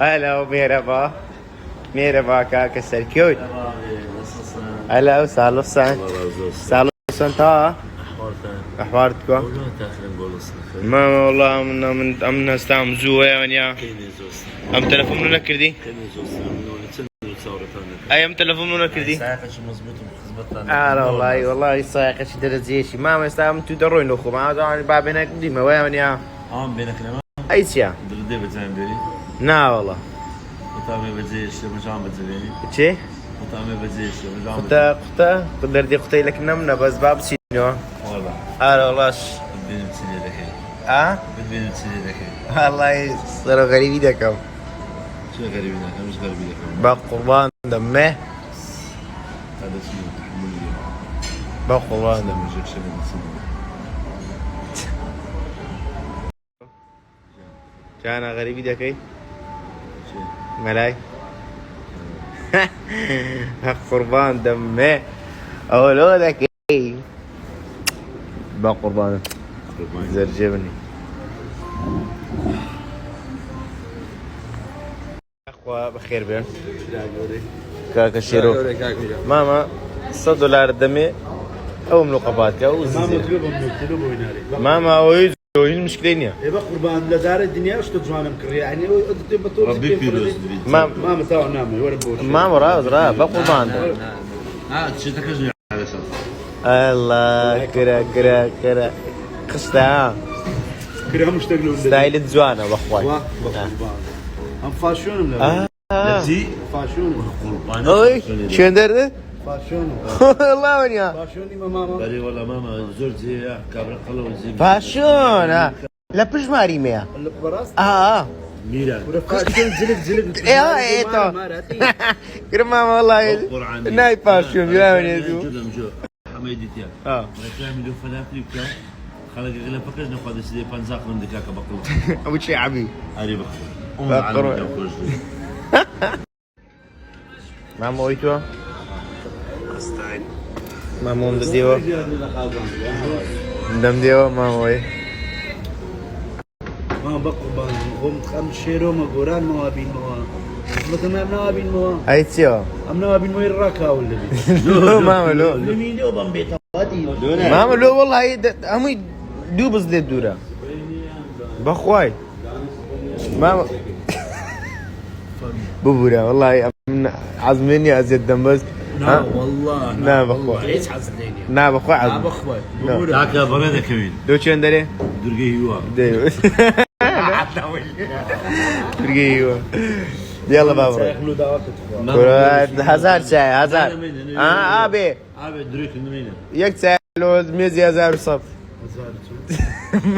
Alo, merhaba. Merhaba kaka Serköy. Merhaba abi, nasılsın? Alo, sağlıksan. Allah razı olsun. sağlıksan ta. Ahvalten. أحوالكم؟ Oğlum tahrin bolasın. ما والله من نستعم زوا يعني Deniz olsun. أم تلفون منك كردي؟ Deniz olsun. Onun için uçavratan. أي أم تلفون منك كردي؟ Sayakaşı mızbıtım hizmetten. والله صايق شي درزيشي ما استعم تدرون أخو ما أنا بابنا قدي ما وين يا Ama benekine mi? أي شيء Dırdı beceğim beri. نا والله Utame beceği işte, mıcam beceği. شي Utame beceği işte, mıcam قطة قدر دي قطة لك نمنا بس باب سينو Valla. هلا والله Benim çiledeki. Benim çiledeki. والله صاروا غريبين دكم Şöyle garibine, hemş garibine. بقى قربان دمه Kardeşim yok, tahammül ediyor. بقى قربان دمه Demeyecek şey misin? كان غريب دكي Şey. ملاي قربان دمه اولو دكي بقى قربان Kurban. زرجبني اخوة بخير بين كاكا شيرو ماما $100 دمي او ملوقبات او ماما تلوبهم تلوبوا هنا ماما ويز المشكلة ايه بقى قربان لدار الدنيا وش تجوانا مكري يعني بطول Rabbi biliyoruz. ماما تاو نامي ولا بوش ماما راز بقى قربان Ha, çiğdeki ne alıyorsun? الله كرا قشتا كري هم يشتغلون ستايل زوانا باخوي واه قربان هم فاشون ولا Lepti. فاشون Kurban. اوي شو درد فاشون والله ونيا فاشوني ماما Bari valla mama zor ziya kabra kala uzi. فاشون لا بش ماري ميا اللي براس اه Mira. ولا فاشون زلق ايه تو كرا ماما والله ناي فاشون يا ونيا Jodam jo. Hamidi tiya. اه Reklam video falan klipka. خلق غلا فكرنا ناخذ سيدي بانزاق من دكاك بقول. ابو شي عبي علي بخير. بقر. ماما ويتو ماما ام ديو دم ديو ماما وي ما بقى قربان هم خم شيرو ما قران موابين موا مثلا موابين موا اي تيو ام موابين مو يراكا ولا بي ماما لو مين لو بمبيت وادي ماما لو والله هم دوبز دي دورا بخواي ماما ببورا والله عزمني ازيد دم بس لا والله نعم بخواي ليش حزنيني نعم بخواي لا عزم بخوي Dak ya bana da kevin. دو شو اندري Durge yuva. ديو ترقيوا يلا بابا ياكلوا دعوات هزار شاي هزار ابي Abi duruk neyine? يك سالو ميزي هزار صف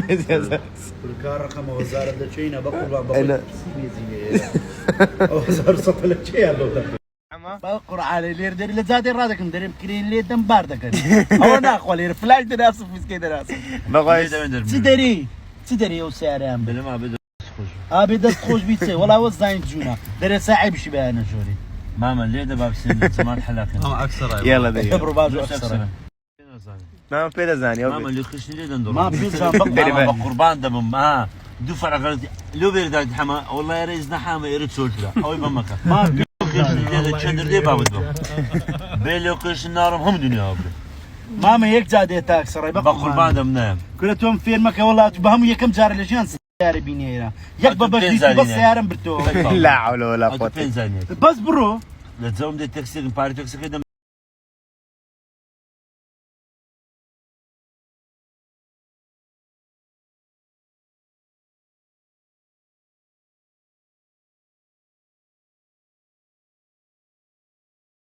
ميزي هزار الكار رقم وزارة دشينا بقول أنا. وزارة صفلة شيء بقر على لير دير لزادي رادك ندير كرين لي دم باردك او ناخذ لير فلاش دراس في كده دراس بغايس تدري وسعر ام Benim abi de koş. ابي دست خوش بيتسي والله وزاين جونا دير ساعي شبه انا جوري Mama ليه ده باب سنة زمان حلاكن. يلا دقيقة كبروا باجو اكثر ما بيدا زاني Mama ليه خش ليه ده ندور. ما بيزا Mama بقربان ده ما دو فرق غلط لو بيرد حما والله يا ريز نحامة يرد سولتلا أو يبمك. ما خش ليه ده تشندر دي بابد بام. بيلو خش النارم هم دنيا أبدا. ماما هيك زادي تاك سراي بقربان ده منام. كلتهم في المكة والله بهم يكم جار لجان سيارة بينيرا يكبر بس سيارة برتو لا حول ولا أنت قوة فين زانية؟ بس برو لا تزوم دي تاكسي باري تاكسي كده